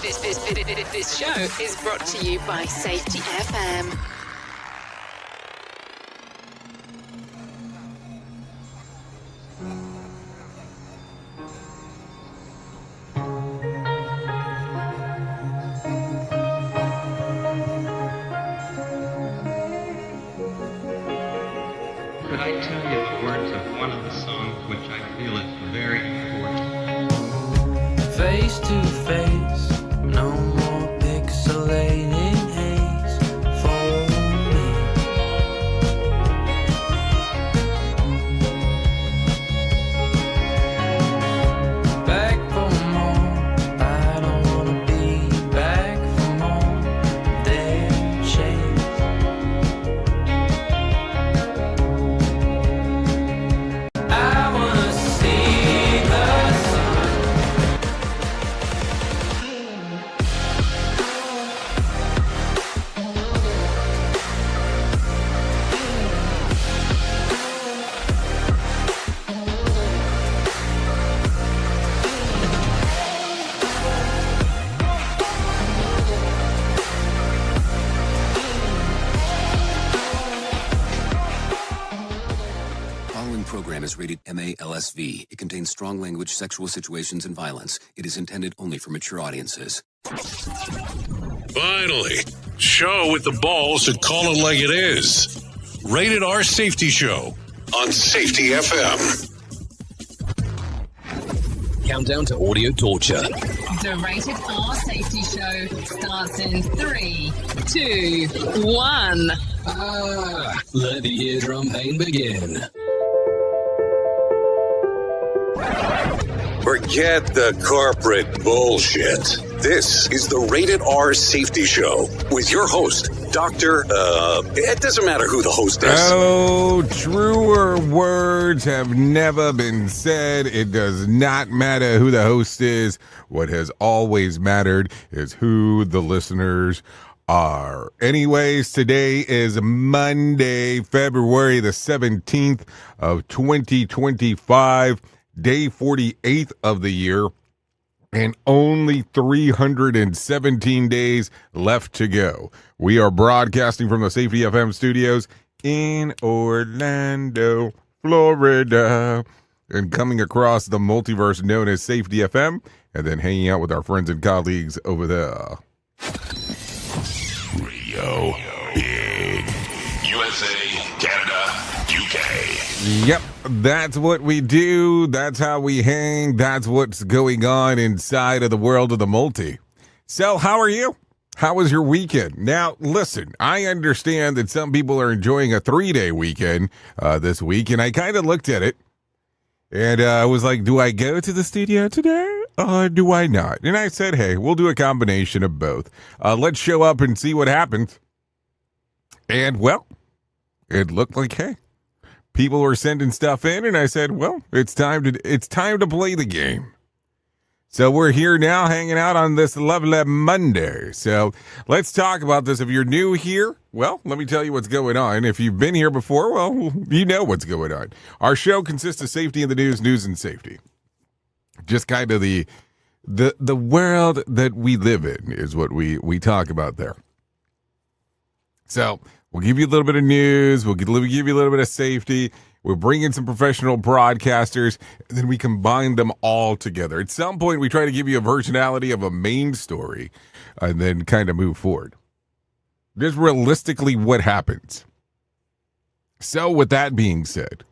This show is brought to you by Safety FM. Could I tell you the words of one of the songs which I feel is very important? Face to face, no more pixelating haze for me. Back for more, I don't wanna be back for more. Their chase. I wanna see the sun. Following program is rated MA-LSV. It contains strong language, sexual situations, and violence. It is intended only for mature audiences. Finally, show with the balls to call it like it is. Rated R Safety Show on Safety FM. Countdown to audio torture. The Rated R Safety Show starts in 3, 2, 1. Let the eardrum pain begin. Forget the corporate bullshit. This is the Rated R Safety Show with your host, Dr. It doesn't matter who the host is. Oh, truer words have never been said. It does not matter who the host is. What has always mattered is who the listeners are. Anyways, today is Monday, February the 17th of 2025, day 48th of the year, and only 317 days left to go. We are broadcasting from the Safety FM studios in Orlando, Florida, and coming across the multiverse known as Safety FM, and then hanging out with our friends and colleagues over there. Rio, big. USA, Canada, UK. Yep, that's what we do. That's how we hang. That's what's going on inside of the world of the multi. So, how are you? How was your weekend? Now, listen, I understand that some people are enjoying a 3-day weekend this week, and I kind of looked at it, and I was like, do I go to the studio today, or do I not? And I said, hey, we'll do a combination of both. Let's show up and see what happens. And, well, it looked like, hey, people were sending stuff in, and I said, well, it's time to play the game. So we're here now hanging out on this lovely Monday. So let's talk about this. If you're new here, well, let me tell you what's going on. If you've been here before, well, you know what's going on. Our show consists of safety in the news and safety. Just kind of the world that we live in is what we talk about there. So we'll give you a little bit of news. We'll give you a little bit of safety. We'll bring in some professional broadcasters, and then we combine them all together. At some point, we try to give you a versionality of a main story, and then kind of move forward. Just realistically what happens. So with that being said,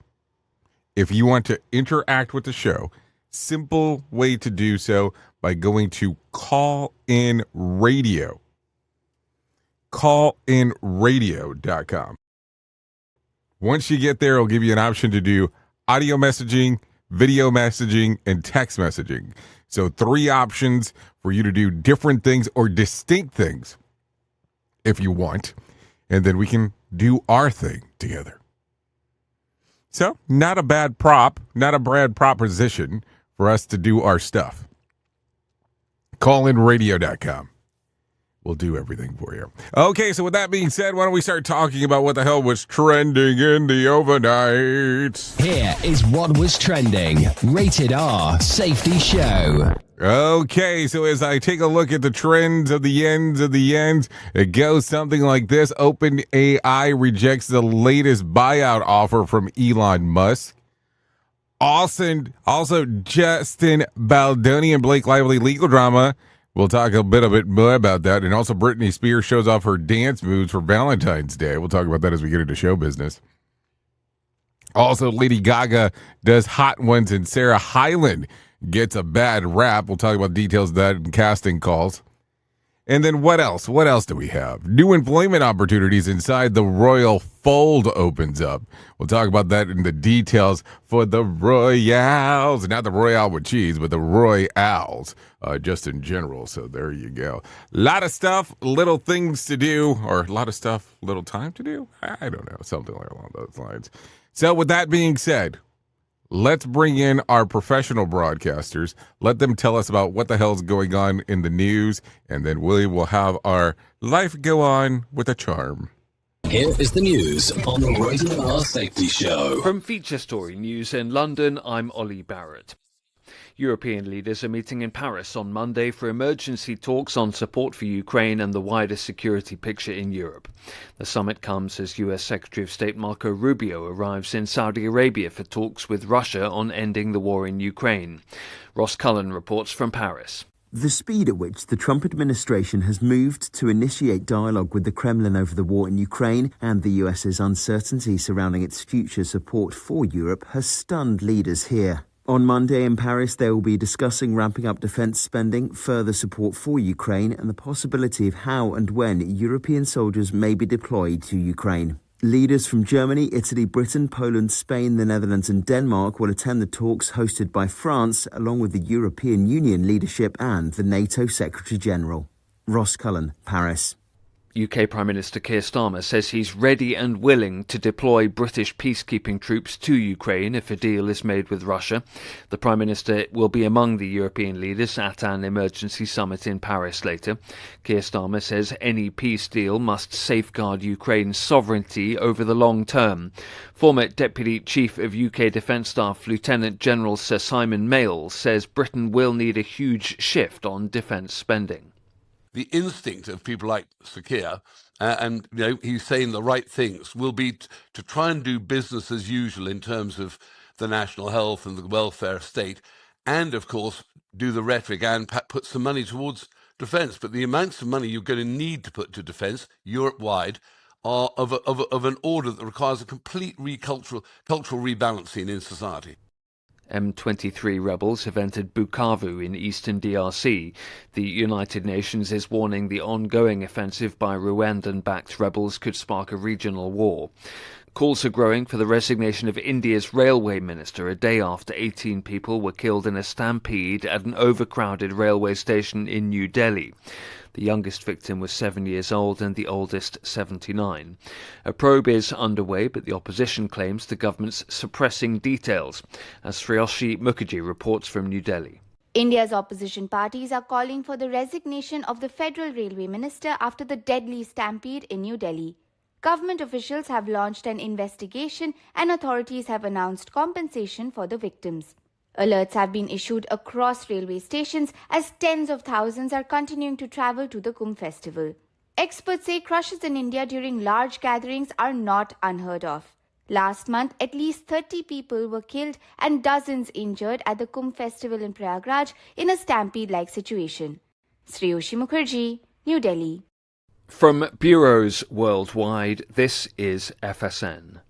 if you want to interact with the show, simple way to do so by going to Call In Radio. callinradio.com. Once you get there, it'll give you an option to do audio messaging, video messaging, and text messaging. So 3 options for you to do different things or distinct things if you want. And then we can do our thing together. So not a bad proposition for us to do our stuff. callinradio.com. We'll do everything for you. Okay, so with that being said, why don't we start talking about what the hell was trending in the overnight? Here is what was trending. Rated R Safety Show. Okay, so as I take a look at the trends of the yens, it goes something like this. OpenAI rejects the latest buyout offer from Elon Musk. Also, Justin Baldoni and Blake Lively legal drama. We'll talk a bit more about that. And also, Britney Spears shows off her dance moves for Valentine's Day. We'll talk about that as we get into show business. Also, Lady Gaga does Hot Ones, and Sarah Hyland gets a bad rap. We'll talk about details of that and casting calls. And then what else? What else do we have? New employment opportunities inside the royal fold opens up. We'll talk about that in the details for the Royals. Not the Royale with cheese, but the Royals, just in general. So there you go. A lot of stuff, little things to do, or a lot of stuff, little time to do? I don't know, something along those lines. So with that being said, let's bring in our professional broadcasters. Let them tell us about what the hell's going on in the news, and then we will have our life go on with a charm. Here is the news on the Rated R Safety Show. From Feature Story News in London, I'm Ollie Barrett. European leaders are meeting in Paris on Monday for emergency talks on support for Ukraine and the wider security picture in Europe. The summit comes as US Secretary of State Marco Rubio arrives in Saudi Arabia for talks with Russia on ending the war in Ukraine. Ross Cullen reports from Paris. The speed at which the Trump administration has moved to initiate dialogue with the Kremlin over the war in Ukraine and the US's uncertainty surrounding its future support for Europe has stunned leaders here. On Monday in Paris, they will be discussing ramping up defence spending, further support for Ukraine, and the possibility of how and when European soldiers may be deployed to Ukraine. Leaders from Germany, Italy, Britain, Poland, Spain, the Netherlands and Denmark will attend the talks hosted by France, along with the European Union leadership and the NATO Secretary-General. Ross Cullen, Paris. UK Prime Minister Keir Starmer says he's ready and willing to deploy British peacekeeping troops to Ukraine if a deal is made with Russia. The Prime Minister will be among the European leaders at an emergency summit in Paris later. Keir Starmer says any peace deal must safeguard Ukraine's sovereignty over the long term. Former Deputy Chief of UK Defence Staff Lieutenant General Sir Simon Mail says Britain will need a huge shift on defence spending. The instinct of people like Sir Keir, and he's saying the right things, will be to try and do business as usual in terms of the national health and the welfare state, and of course do the rhetoric and put some money towards defence. But the amounts of money you're going to need to put to defence Europe-wide are of an order that requires a complete cultural rebalancing in society. M23 rebels have entered Bukavu in eastern DRC. The United Nations is warning the ongoing offensive by Rwandan-backed rebels could spark a regional war. Calls are growing for the resignation of India's railway minister a day after 18 people were killed in a stampede at an overcrowded railway station in New Delhi. The youngest victim was 7 years old and the oldest 79. A probe is underway, but the opposition claims the government's suppressing details, as Shreyoshi Mukherjee reports from New Delhi. India's opposition parties are calling for the resignation of the Federal Railway Minister after the deadly stampede in New Delhi. Government officials have launched an investigation and authorities have announced compensation for the victims. Alerts have been issued across railway stations as tens of thousands are continuing to travel to the Kumbh festival. Experts say crushes in India during large gatherings are not unheard of. Last month, at least 30 people were killed and dozens injured at the Kumbh festival in Prayagraj in a stampede-like situation. Shreyoshi Mukherjee, New Delhi. From bureaus worldwide, this is FSN.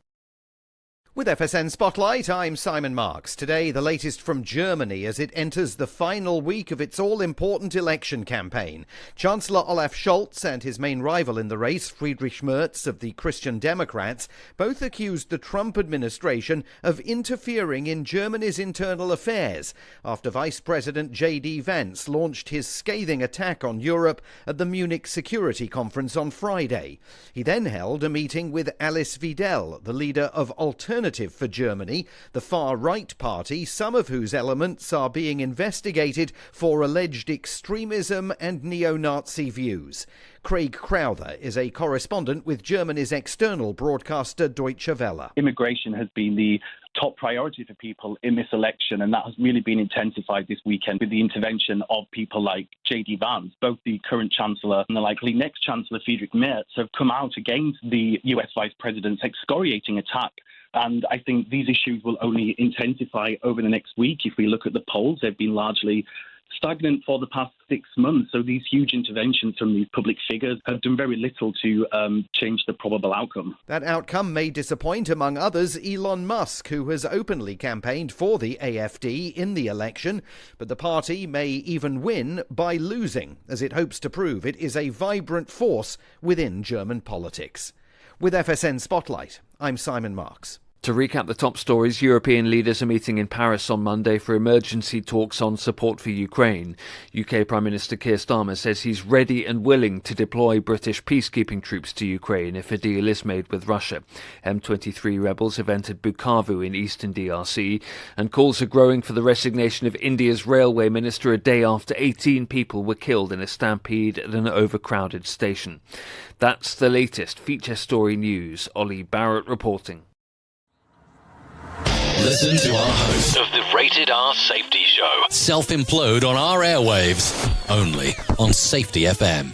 With FSN Spotlight, I'm Simon Marks. Today, the latest from Germany as it enters the final week of its all-important election campaign. Chancellor Olaf Scholz and his main rival in the race, Friedrich Merz of the Christian Democrats, both accused the Trump administration of interfering in Germany's internal affairs after Vice President J.D. Vance launched his scathing attack on Europe at the Munich Security Conference on Friday. He then held a meeting with Alice Weidel, the leader of Alternative alternative for Germany, the far-right party, some of whose elements are being investigated for alleged extremism and neo-Nazi views. Craig Crowther is a correspondent with Germany's external broadcaster Deutsche Welle. Immigration has been the top priority for people in this election, and that has really been intensified this weekend with the intervention of people like J.D. Vance. Both the current Chancellor and the likely next Chancellor, Friedrich Merz, have come out against the US Vice President's excoriating attack. And I think these issues will only intensify over the next week. If we look at the polls, they've been largely stagnant for the past 6 months. So these huge interventions from these public figures have done very little to change the probable outcome. That outcome may disappoint, among others, Elon Musk, who has openly campaigned for the AfD in the election. But the party may even win by losing, as it hopes to prove it is a vibrant force within German politics. With FSN Spotlight, I'm Simon Marks. To recap the top stories, European leaders are meeting in Paris on Monday for emergency talks on support for Ukraine. UK Prime Minister Keir Starmer says he's ready and willing to deploy British peacekeeping troops to Ukraine if a deal is made with Russia. M23 rebels have entered Bukavu in eastern DRC, and calls are growing for the resignation of India's railway minister a day after 18 people were killed in a stampede at an overcrowded station. That's the latest feature story news. Ollie Barrett reporting. Listen to our host of the Rated R Safety Show self-implode on our airwaves, only on Safety FM.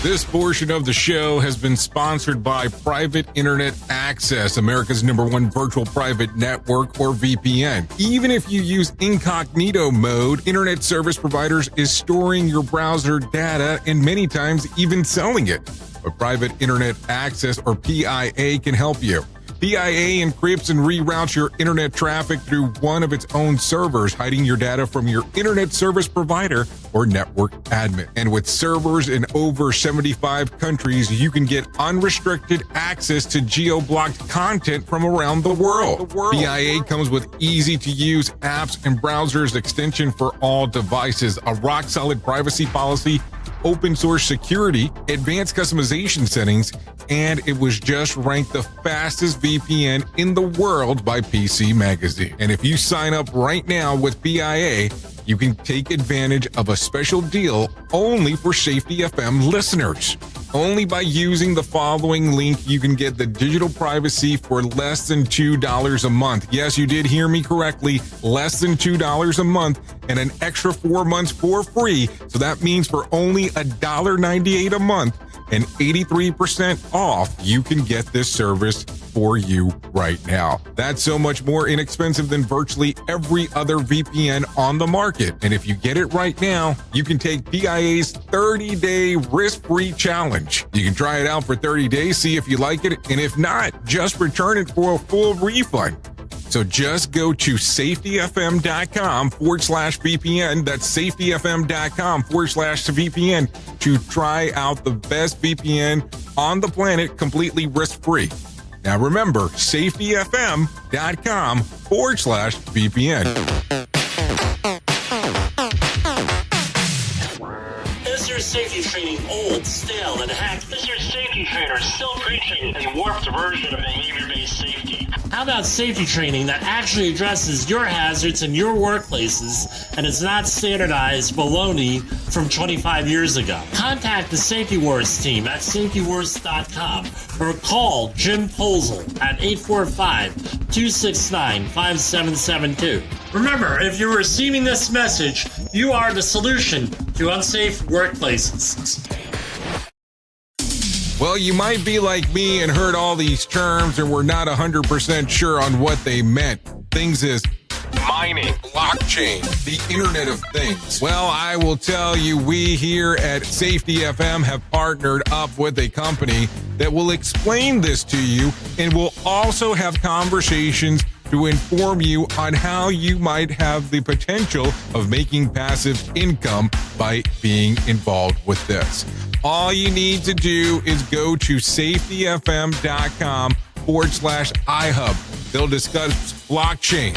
This portion of the show has been sponsored by Private Internet Access, America's #1 virtual private network, or VPN. Even if you use incognito mode, internet service providers is storing your browser data and many times even selling it. But Private Internet Access, or PIA, can help you. PIA encrypts and reroutes your internet traffic through one of its own servers, hiding your data from your internet service provider or network admin. And with servers in over 75 countries, you can get unrestricted access to geo-blocked content from around the world. PIA comes with easy-to-use apps and browsers extension for all devices, a rock-solid privacy policy, open source security, advanced customization settings, and it was just ranked the fastest VPN in the world by PC Magazine. And if you sign up right now with PIA, you can take advantage of a special deal only for Safety FM listeners. Only by using the following link, you can get the digital privacy for less than $2 a month. Yes, you did hear me correctly, less than $2 a month, and an extra 4 months for free. So that means for only $1.98 a month and 83% off, you can get this service for you right now. That's so much more inexpensive than virtually every other VPN on the market. And if you get it right now, you can take PIA's 30-day risk-free challenge. You can try it out for 30 days, see if you like it, and if not, just return it for a full refund. So just go to safetyfm.com/VPN. That's safetyfm.com/VPN to try out the best VPN on the planet completely risk-free. Now remember, safetyfm.com/VPN. Is your safety training old, stale, and hacked? Is your safety trainer still preaching a warped version of behavior-based safety? How about safety training that actually addresses your hazards in your workplaces and is not standardized baloney from 25 years ago? Contact the Safety Wars team at safetywars.com or call Jim Posel at 845-269-5772. Remember, if you're receiving this message, you are the solution to unsafe workplaces. Well, you might be like me and heard all these terms and were not 100% sure on what they meant. Things is mining, blockchain, the Internet of Things. Well, I will tell you, we here at Safety FM have partnered up with a company that will explain this to you and will also have conversations to inform you on how you might have the potential of making passive income by being involved with this. All you need to do is go to safetyfm.com/iHub. They'll discuss blockchain.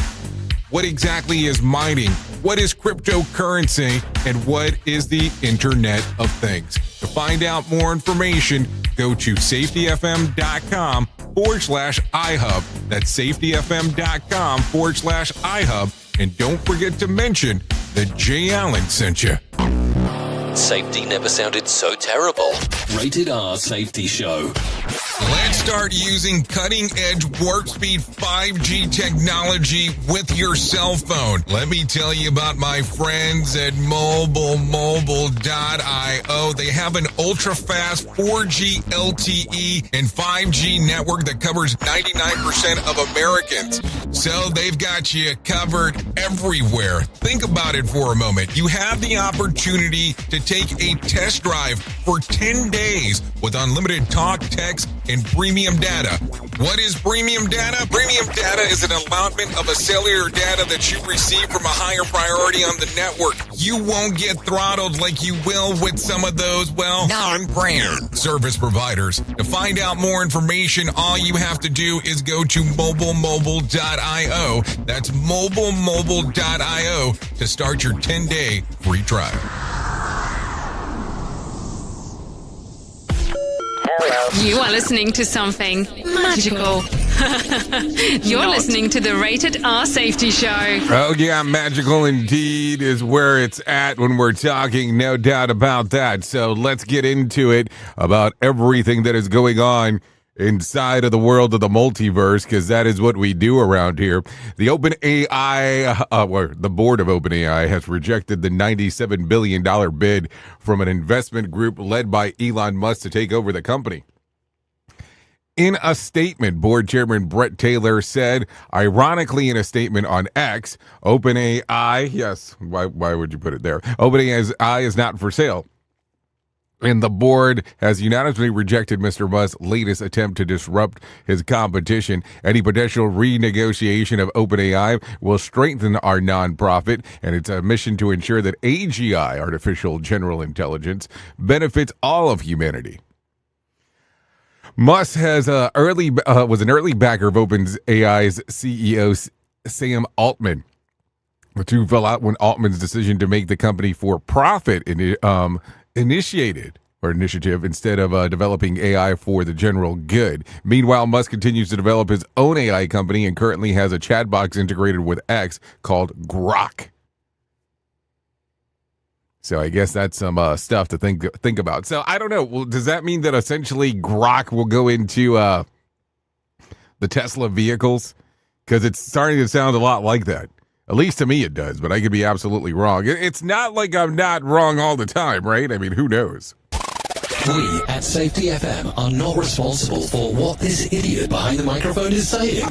What exactly is mining? What is cryptocurrency? And what is the Internet of Things? To find out more information, go to safetyfm.com safetyfm.com/iHub. That's safetyfm.com/iHub. And don't forget to mention that Jay Allen sent you. Safety never sounded so terrible. Rated R Safety Show. Let's start using cutting-edge warp-speed 5G technology with your cell phone. Let me tell you about my friends at mobilemobile.io. They have an ultra-fast 4G LTE and 5G network that covers 99% of Americans. So they've got you covered everywhere. Think about it for a moment. You have the opportunity to take a test drive for 10 days with unlimited talk, text, and premium data. What is premium data? Premium data is an allotment of a cellular data that you receive from a higher priority on the network. You won't get throttled like you will with some of those, well, non-brand service providers. To find out more information, all you have to do is go to mobilemobile.io. That's mobilemobile.io to start your 10-day free trial. You are listening to something magical. You're listening to the Rated R Safety Show. Oh, yeah, magical indeed is where it's at when we're talking, no doubt about that. So let's get into it about everything that is going on inside of the world of the multiverse, because that is what we do around here. The the board of OpenAI has rejected the $97 billion bid from an investment group led by Elon Musk to take over the company. In a statement, board chairman Brett Taylor said, ironically in a statement on X, OpenAI, yes, why would you put it there? OpenAI is not for sale. And the board has unanimously rejected Mr. Musk's latest attempt to disrupt his competition. Any potential renegotiation of OpenAI will strengthen our nonprofit and its mission to ensure that AGI, artificial general intelligence, benefits all of humanity. Musk was an early backer of OpenAI's CEO Sam Altman. The two fell out when Altman's decision to make the company for profit initiative instead of developing AI for the general good. Meanwhile, Musk continues to develop his own AI company and currently has a chat box integrated with X called Grok. So I guess that's some stuff to think about. So I don't know. Well, does that mean that essentially Grok will go into the Tesla vehicles? Because it's starting to sound a lot like that. At least to me it does, but I could be absolutely wrong. It's not like I'm not wrong all the time, right? I mean, who knows? We at Safety FM are not responsible for what this idiot behind the microphone is saying.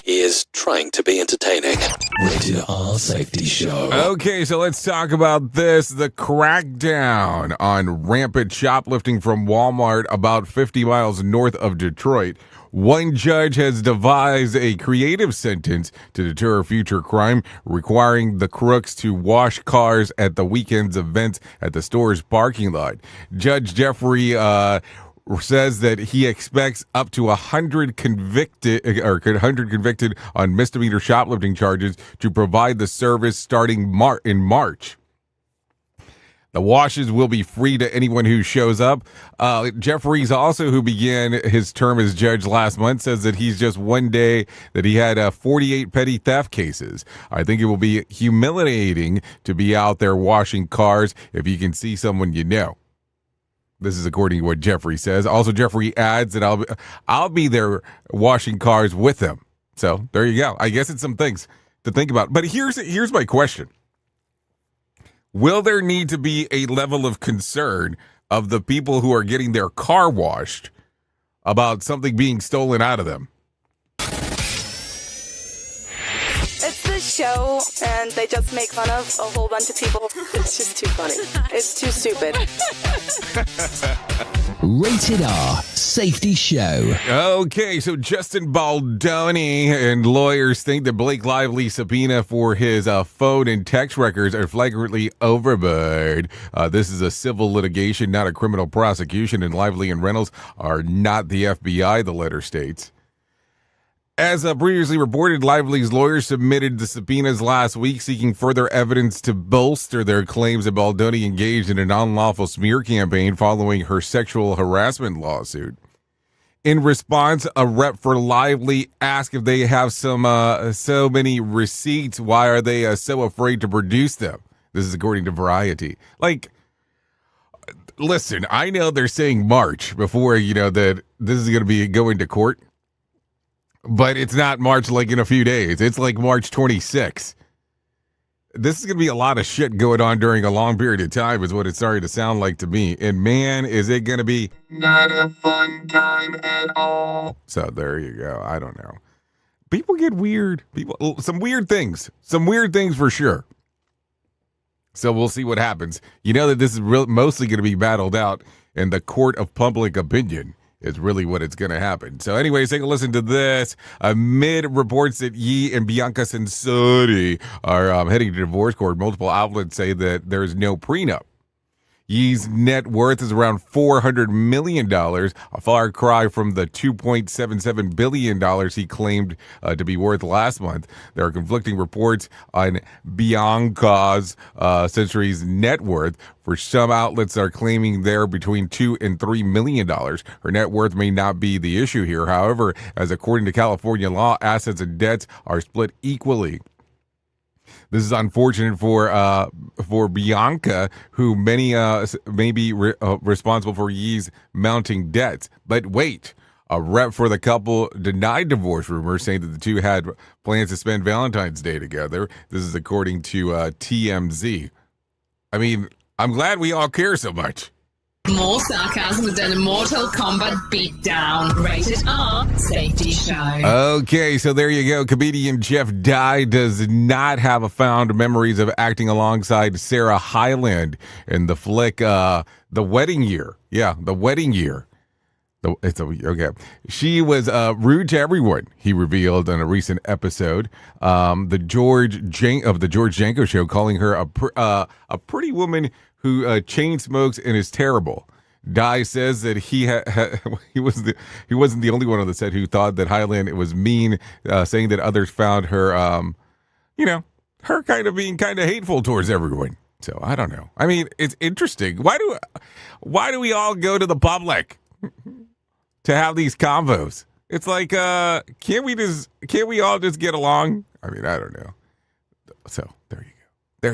He is trying to be entertaining. Rated R Safety Show. Okay, so let's talk about this. The crackdown on rampant shoplifting from Walmart about 50 miles north of Detroit. One judge has devised a creative sentence to deter future crime, requiring the crooks to wash cars at the weekend's events at the store's parking lot. Judge Jeffrey says that he expects up to 100 convicted on misdemeanor shoplifting charges to provide the service starting in March. The washes will be free to anyone who shows up. Jeffries, also who began his term as judge last month, says that he's just one day that he had 48 petty theft cases. I think it will be humiliating to be out there washing cars if you can see someone you know. This is according to what Jeffrey says. Also, Jeffrey adds that I'll be there washing cars with them. So there you go. I guess it's some things to think about. But here's my question. Will there need to be a level of concern of the people who are getting their car washed about something being stolen out of them? It's the show, and they just make fun of a whole bunch of people. It's just too funny. It's too stupid. Rated R Safety Show. Okay, so Justin Baldoni and lawyers think that Blake Lively's subpoena for his phone and text records are flagrantly overboard. This is a civil litigation, not a criminal prosecution, and Lively and Reynolds are not the FBI, the letter states. As previously reported, Lively's lawyers submitted the subpoenas last week seeking further evidence to bolster their claims that Baldoni engaged in an unlawful smear campaign following her sexual harassment lawsuit. In response, a rep for Lively asked if they have so many receipts. Why are they so afraid to produce them? This is according to Variety. Like, listen, I know they're saying March before, that this is going to be going to court. But it's not March like in a few days. It's like March 26th. This is going to be a lot of shit going on during a long period of time is what it's starting to sound like to me. And man, is it going to be not a fun time at all. So there you go. I don't know. People get weird. Some weird things for sure. So we'll see what happens. You know that this is mostly going to be battled out in the court of public opinion. Is really what it's going to happen. So anyways, take a listen to this. Amid reports that Yi and Bianca Censori are heading to divorce court, multiple outlets say that there is no prenup. Yi's net worth is around $400 million, a far cry from the $2.77 billion he claimed to be worth last month. There are conflicting reports on Bianca's Censori's net worth. For some outlets are claiming they're between $2 and $3 million. Her net worth may not be the issue here. However, as according to California law, assets and debts are split equally. This is unfortunate for Bianca, who many may be responsible for Yi's mounting debts. But wait, a rep for the couple denied divorce rumors, saying that the two had plans to spend Valentine's Day together. This is according to TMZ. I mean, I'm glad we all care so much. More sarcasm than a Mortal Kombat beatdown. Rated R safety show. Okay, so there you go. Comedian Jeff Dye does not have fond memories of acting alongside Sarah Hyland in the flick The Wedding Year. Yeah, The Wedding Year. Okay. She was rude to everyone, he revealed on a recent episode. The George Janko Show, calling her a pretty woman who chain smokes and is terrible. Dye says that he wasn't the only one on the set who thought that Hyland was mean, saying that others found her, her kind of being kind of hateful towards everyone. So I don't know. I mean, it's interesting. Why do we all go to the public to have these convos? It's like, can't we all just get along? I mean, I don't know. So there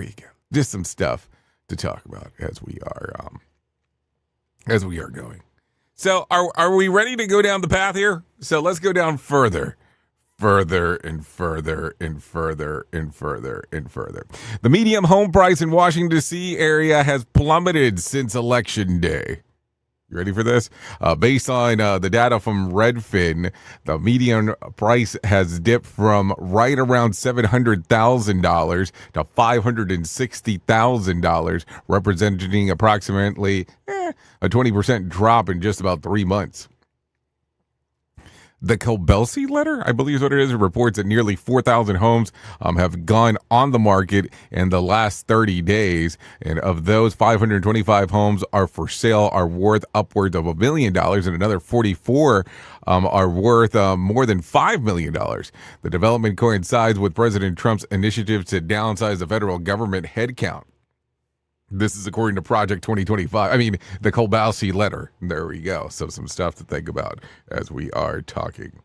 you go. Just some stuff to talk about as we are going. So are we ready to go down the path here? So let's go down further and further and further and further and further. The median home price in Washington, D.C. area has plummeted since Election Day. You ready for this? Based on the data from Redfin, the median price has dipped from right around $700,000 to $560,000, representing approximately a 20% drop in just about 3 months. The Kobelsi letter, I believe is what it is, reports that nearly 4,000 homes have gone on the market in the last 30 days. And of those, 525 homes are for sale, are worth upwards of $1 million, and another 44 are worth more than $5 million. The development coincides with President Trump's initiative to downsize the federal government headcount. This is according to Project 2025. I mean, the Kobelsi letter. There we go. So some stuff to think about as we are talking.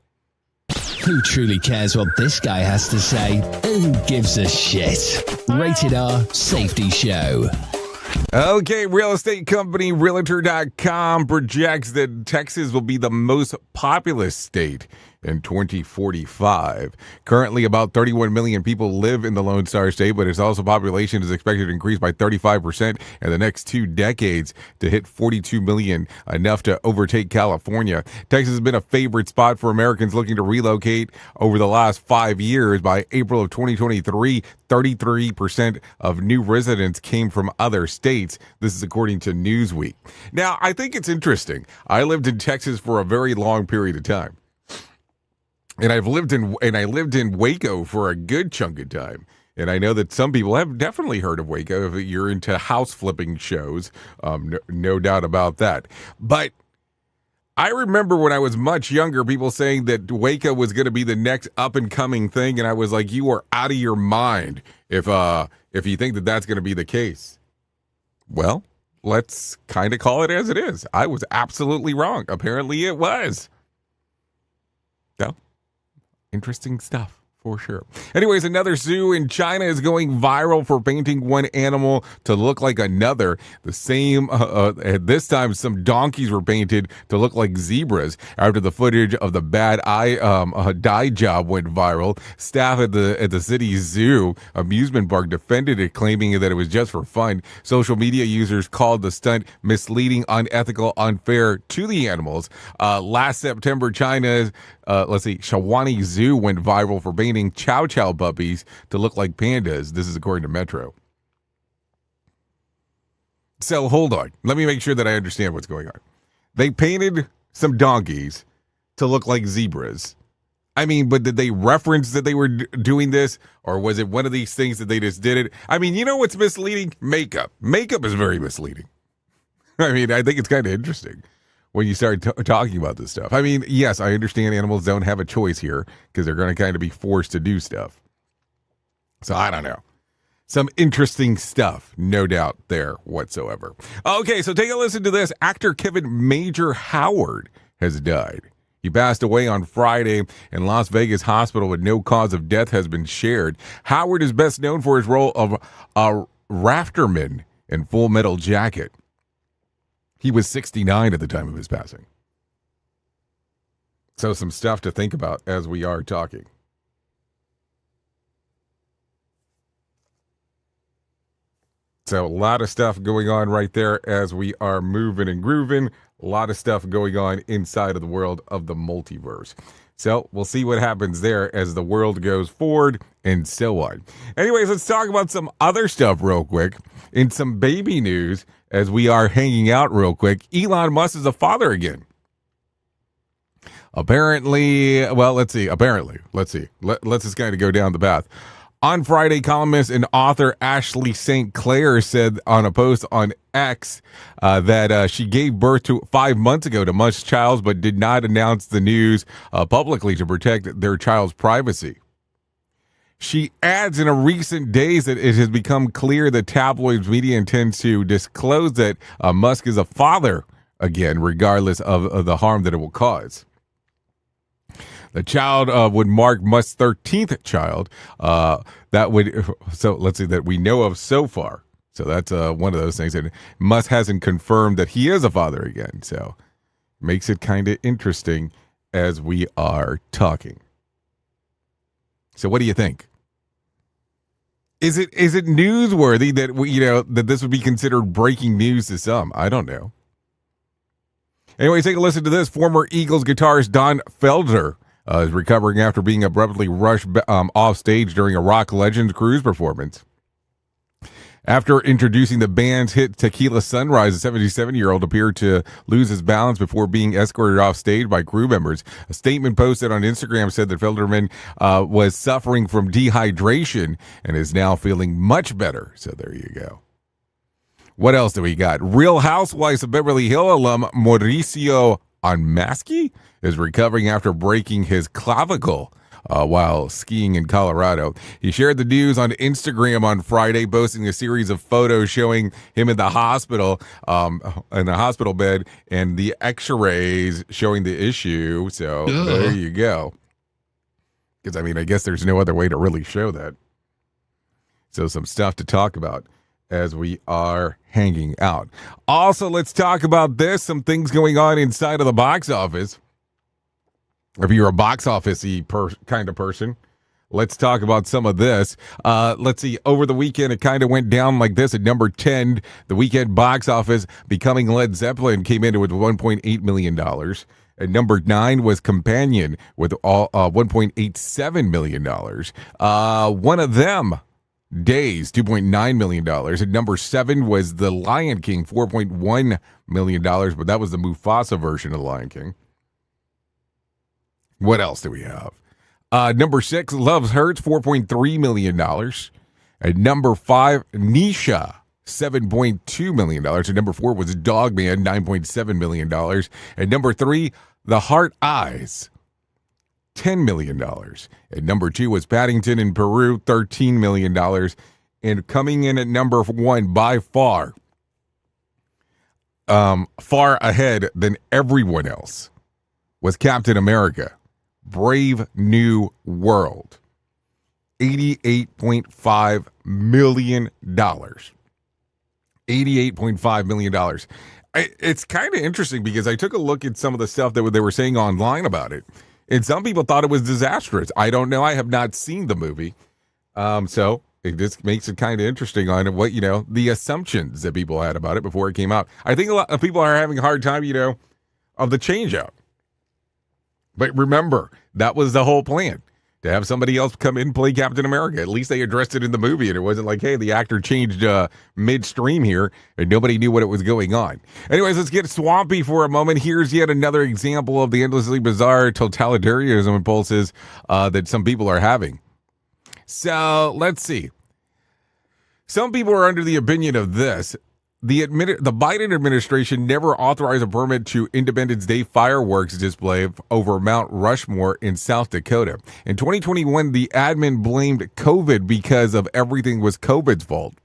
Who truly cares what this guy has to say? Who gives a shit? Rated R Safety Show. Okay, real estate company Realtor.com projects that Texas will be the most populous state in 2045. Currently, about 31 million people live in the Lone Star State, but its also population is expected to increase by 35% in the next 2 decades to hit 42 million, enough to overtake California. Texas has been a favorite spot for Americans looking to relocate over the last 5 years. By April of 2023, 33% of new residents came from other states. This is according to Newsweek. Now, I think it's interesting. I lived in Texas for a very long period of time. And I lived in Waco for a good chunk of time. And I know that some people have definitely heard of Waco if you're into house flipping shows. No doubt about that. But I remember when I was much younger, people saying that Waco was going to be the next up and coming thing. And I was like, you are out of your mind if you think that that's going to be the case. Well, let's kind of call it as it is. I was absolutely wrong. Apparently it was. Interesting stuff. For sure. Anyways, another zoo in China is going viral for painting one animal to look like another. The same, at this time, some donkeys were painted to look like zebras. After the footage of the bad eye dye job went viral, staff at the city's zoo amusement park defended it, claiming that it was just for fun. Social media users called the stunt misleading, unethical, unfair to the animals. Last September, China's Shawani Zoo went viral for painting Chow Chow puppies to look like pandas. This is according to Metro. So hold on. Let me make sure that I understand what's going on. They painted some donkeys to look like zebras. I mean, but did they reference that they were doing this? Or was it one of these things that they just did it? I mean, you know what's misleading? Makeup. Makeup is very misleading. I mean, I think it's kind of interesting when you start talking about this stuff. I mean, yes, I understand animals don't have a choice here because they're going to kind of be forced to do stuff. So I don't know. Some interesting stuff, no doubt there whatsoever. Okay, so take a listen to this. Actor Kevin Major Howard has died. He passed away on Friday in Las Vegas hospital with no cause of death has been shared. Howard is best known for his role of Rafterman in Full Metal Jacket. He was 69 at the time of his passing. So some stuff to think about as we are talking. So a lot of stuff going on right there as we are moving and grooving. A lot of stuff going on inside of the world of the multiverse. So we'll see what happens there as the world goes forward and so on. Anyways, let's talk about some other stuff real quick. In some baby news, as we are hanging out real quick, Elon Musk is a father again. Apparently, well, let's see. Let's just kind of go down the path. On Friday, columnist and author Ashley St. Clair said on a post on X that she gave birth to 5 months ago to Musk's child, but did not announce the news publicly to protect their child's privacy. She adds in a recent days that it has become clear that tabloids media intends to disclose that Musk is a father again, regardless of the harm that it will cause. The child would mark Musk's 13th child. That we know of so far. So that's one of those things. And Musk hasn't confirmed that he is a father again. So makes it kind of interesting as we are talking. So what do you think? Is it newsworthy that that this would be considered breaking news to some? I don't know. Anyway, take a listen to this. Former Eagles guitarist Don Felder is recovering after being abruptly rushed off stage during a Rock Legends cruise performance. After introducing the band's hit Tequila Sunrise, the 77-year-old appeared to lose his balance before being escorted off stage by crew members. A statement posted on Instagram said that Felderman was suffering from dehydration and is now feeling much better. So there you go. What else do we got? Real Housewives of Beverly Hills alum Mauricio Onmaski is recovering after breaking his clavicle while skiing in Colorado. He shared the news on Instagram on Friday, posting a series of photos showing him in the hospital, in the hospital bed, and the x-rays showing the issue. So there you go. Because, I mean, I guess there's no other way to really show that. So some stuff to talk about as we are hanging out. Also, let's talk about this. Some things going on inside of the box office. If you're a box office-y kind of person, let's talk about some of this. Let's see. Over the weekend, it kind of went down like this. At number 10, the weekend box office, Becoming Led Zeppelin, came in with $1.8 million. At number 9 was Companion with $1.87 million. One of Them, Days, $2.9 million. At number 7 was The Lion King, $4.1 million, but that was the Mufasa version of The Lion King. What else do we have? Number 6, Love Hurts, $4.3 million. At number 5, Nisha, $7.2 million. At number 4 was Dogman, $9.7 million. At number 3, The Heart Eyes, $10 million. At number 2 was Paddington in Peru, $13 million. And coming in at number 1 by far, far ahead than everyone else, was Captain America. Brave New World. $88.5 million. $88.5 million. It's kind of interesting because I took a look at some of the stuff that they were saying online about it. And some people thought it was disastrous. I don't know. I have not seen the movie. So it just makes it kind of interesting on what, the assumptions that people had about it before it came out. I think a lot of people are having a hard time, of the change out. But remember, that was the whole plan. To have somebody else come in and play Captain America. At least they addressed it in the movie, and it wasn't like, hey, the actor changed midstream here, and nobody knew what was going on. Anyways, let's get swampy for a moment. Here's yet another example of the endlessly bizarre totalitarianism impulses that some people are having. So, let's see. Some people are under the opinion of this. The Biden administration never authorized a permit to Independence Day fireworks display over Mount Rushmore in South Dakota. In 2021, the admin blamed COVID because of everything was COVID's fault.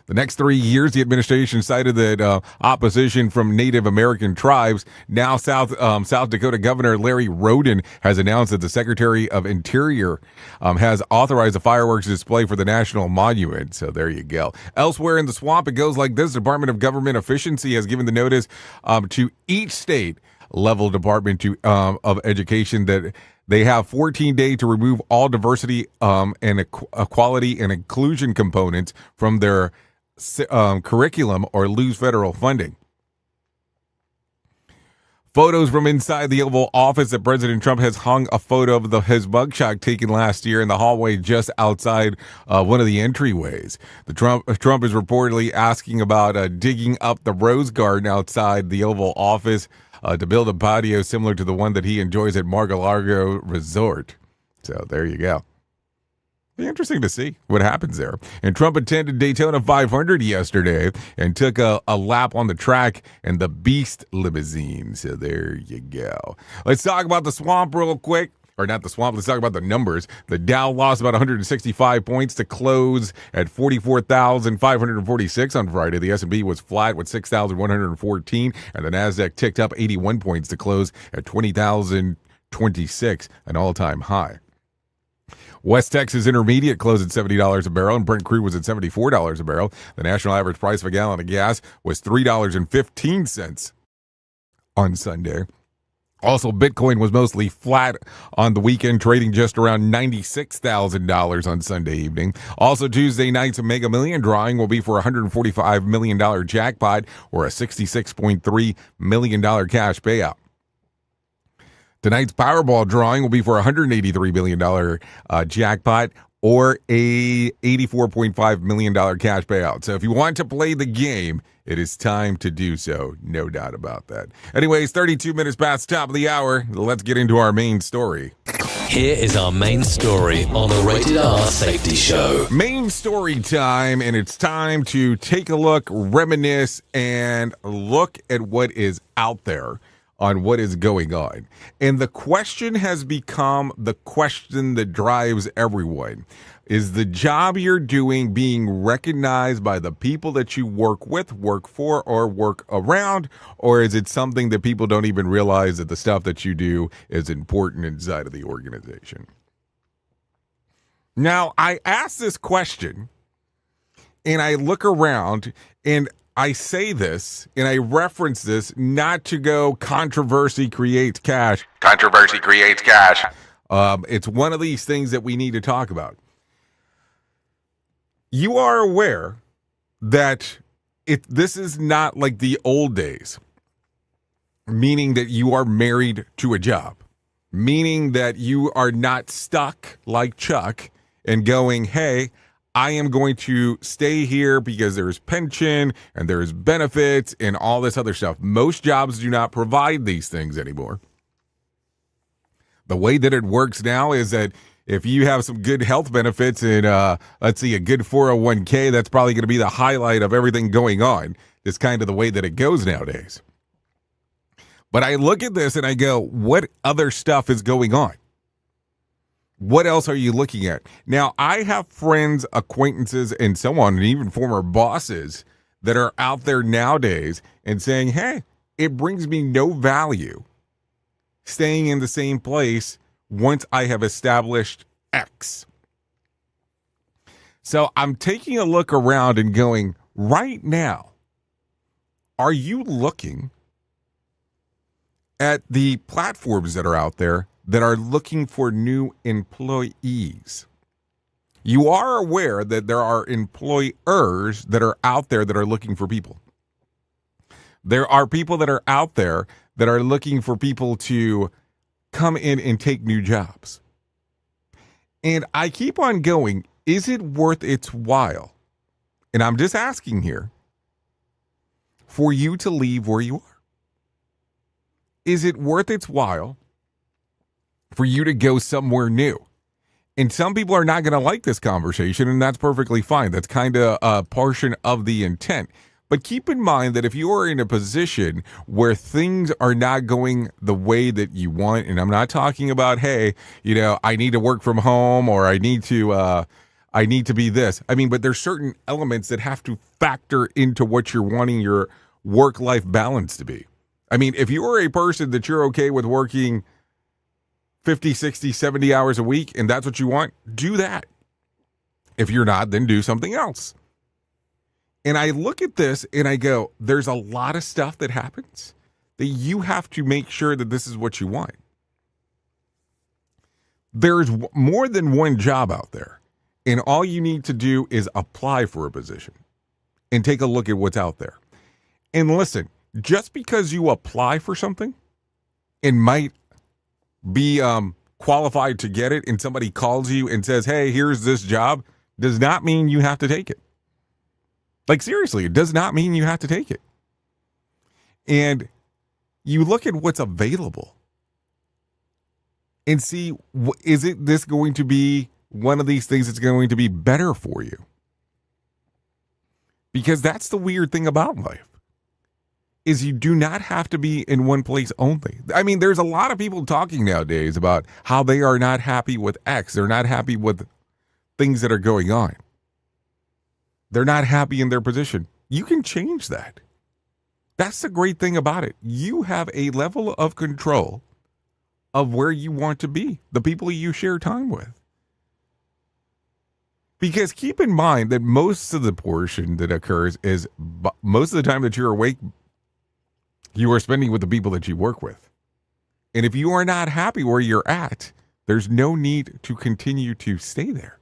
The next 3 years, the administration cited that opposition from Native American tribes. Now, South Dakota Governor Larry Roden has announced that the Secretary of Interior has authorized a fireworks display for the National Monument. So there you go. Elsewhere in the swamp, it goes like this. Department of Government Efficiency has given the notice to each state level department of education that they have 14 days to remove all diversity and equality and inclusion components from their curriculum or lose federal funding. Photos from inside the Oval Office that President Trump has hung a photo of his mugshot taken last year in the hallway just outside one of the entryways. Trump is reportedly asking about digging up the Rose Garden outside the Oval Office to build a patio similar to the one that he enjoys at Mar-a-Lago Resort. So there you go. Be interesting to see what happens there. And Trump attended Daytona 500 yesterday and took a lap on the track in the Beast limousine. So there you go. Let's talk about the swamp real quick. Or not the swamp, let's talk about the numbers. The Dow lost about 165 points to close at 44,546 on Friday. The S&P was flat with 6,114, and the Nasdaq ticked up 81 points to close at 20,026, an all-time high. West Texas Intermediate closed at $70 a barrel, and Brent crude was at $74 a barrel. The national average price of a gallon of gas was $3.15 on Sunday. Also, Bitcoin was mostly flat on the weekend, trading just around $96,000 on Sunday evening. Also, Tuesday night's Mega Million drawing will be for a $145 million jackpot or a $66.3 million cash payout. Tonight's Powerball drawing will be for a $183 billion jackpot or a $84.5 million cash payout. So if you want to play the game, it is time to do so. No doubt about that. Anyways, 32 minutes past the top of the hour. Let's get into our main story. Here is our main story on the Rated R Safety Show. Main story time, and it's time to take a look, reminisce, and look at what is out there on what is going on. And the question has become the question that drives everyone. Is the job you're doing being recognized by the people that you work with, work for, or work around? Or is it something that people don't even realize that the stuff that you do is important inside of the organization? Now, I ask this question, and I look around, and I say this and I reference this not to go controversy creates cash. Controversy creates cash. It's one of these things that we need to talk about. You are aware that this is not like the old days, meaning that you are married to a job, meaning that you are not stuck like Chuck and going, hey, I am going to stay here because there's pension and there's benefits and all this other stuff. Most jobs do not provide these things anymore. The way that it works now is that if you have some good health benefits and let's see, a good 401k, that's probably going to be the highlight of everything going on. It's kind of the way that it goes nowadays. But I look at this and I go, what other stuff is going on? What else are you looking at? Now, I have friends, acquaintances, and so on, and even former bosses that are out there nowadays and saying, hey, it brings me no value staying in the same place once I have established X. So I'm taking a look around and going, right now, are you looking at the platforms that are out there that are looking for new employees? You are aware that there are employers that are out there that are looking for people. There are people that are out there that are looking for people to come in and take new jobs. And I keep on going, is it worth its while? And I'm just asking here for you to leave where you are. Is it worth its while for you to go somewhere new? And some people are not going to like this conversation, and that's perfectly fine. That's kind of a portion of the intent. But keep in mind that if you are in a position where things are not going the way that you want, and I'm not talking about, hey, I need to work from home, or I need to be this. I mean, but there's certain elements that have to factor into what you're wanting your work-life balance to be. I mean, if you are a person that you're okay with working 50, 60, 70 hours a week, and that's what you want, do that. If you're not, then do something else. And I look at this and I go, there's a lot of stuff that happens that you have to make sure that this is what you want. There's more than one job out there, and all you need to do is apply for a position and take a look at what's out there. And listen, just because you apply for something and might be qualified to get it, and somebody calls you and says, hey, here's this job, does not mean you have to take it. Like, seriously, it does not mean you have to take it. And you look at what's available and see, is it this going to be one of these things that's going to be better for you? Because that's the weird thing about life, is you do not have to be in one place only. I mean, there's a lot of people talking nowadays about how they are not happy with X. They're not happy with things that are going on. They're not happy in their position. You can change that. That's the great thing about it. You have a level of control of where you want to be, the people you share time with. Because keep in mind that most of the portion that occurs is most of the time that you're awake, you are spending with the people that you work with. And if you are not happy where you're at, there's no need to continue to stay there.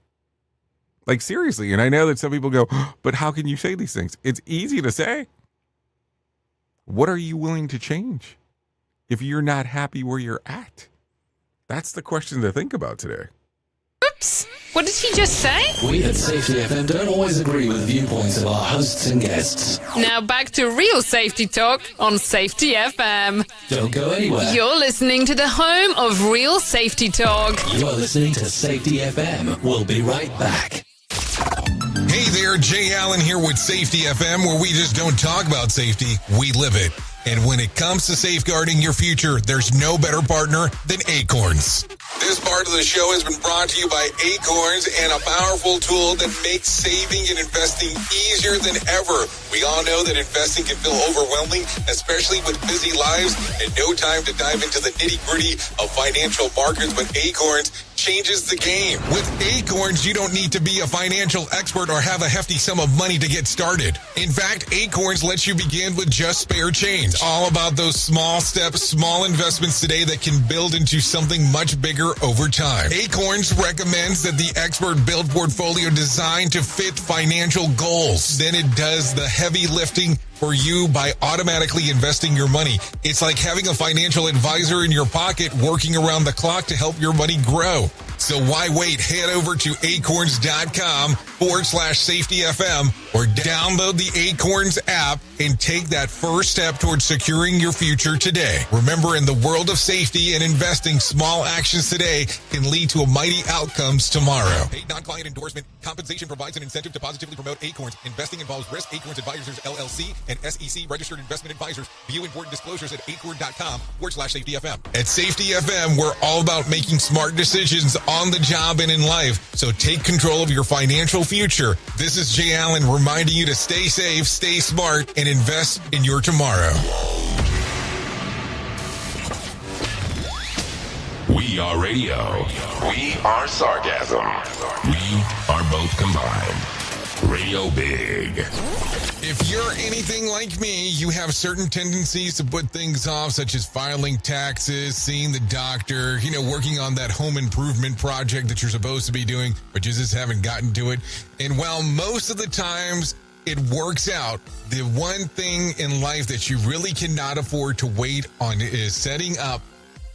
Like, seriously. And I know that some people go, but how can you say these things? It's easy to say. What are you willing to change if you're not happy where you're at? That's the question to think about today. Oops. What did he just say? We at Safety FM don't always agree with the viewpoints of our hosts and guests. Now back to real safety talk on Safety FM. Don't go anywhere. You're listening to the home of real safety talk. You are listening to Safety FM. We'll be right back. Hey there, Jay Allen here with Safety FM, where we just don't talk about safety, we live it. And when it comes to safeguarding your future, there's no better partner than Acorns. This part of the show has been brought to you by Acorns, and a powerful tool that makes saving and investing easier than ever. We all know that investing can feel overwhelming, especially with busy lives and no time to dive into the nitty-gritty of financial markets, but Acorns changes the game. With Acorns, you don't need to be a financial expert or have a hefty sum of money to get started. In fact, Acorns lets you begin with just spare change. All about those small steps, small investments today that can build into something much bigger over time. Acorns recommends that the expert build portfolio designed to fit financial goals. Then it does the heavy lifting for you by automatically investing your money. It's like having a financial advisor in your pocket working around the clock to help your money grow. So why wait? Head over to acorns.com/safetyfm or download the Acorns app and take that first step towards securing your future today. Remember, in the world of safety and investing, small actions today can lead to mighty outcomes tomorrow. Paid non-client endorsement. Compensation provides an incentive to positively promote Acorns. Investing involves risk. Acorns Advisors, LLC, and SEC registered investment advisors. View important disclosures at acorn.com/safetyfm. At Safety FM, we're all about making smart decisions on the job and in life. So take control of your financial future. This is Jay Allen reminding you to stay safe, stay smart, and invest in your tomorrow. We are radio. We are sarcasm. We are both combined. Radio Big. If you're anything like me, you have certain tendencies to put things off, such as filing taxes, seeing the doctor, working on that home improvement project that you're supposed to be doing, but you just haven't gotten to it. And while most of the times it works out, the one thing in life that you really cannot afford to wait on is setting up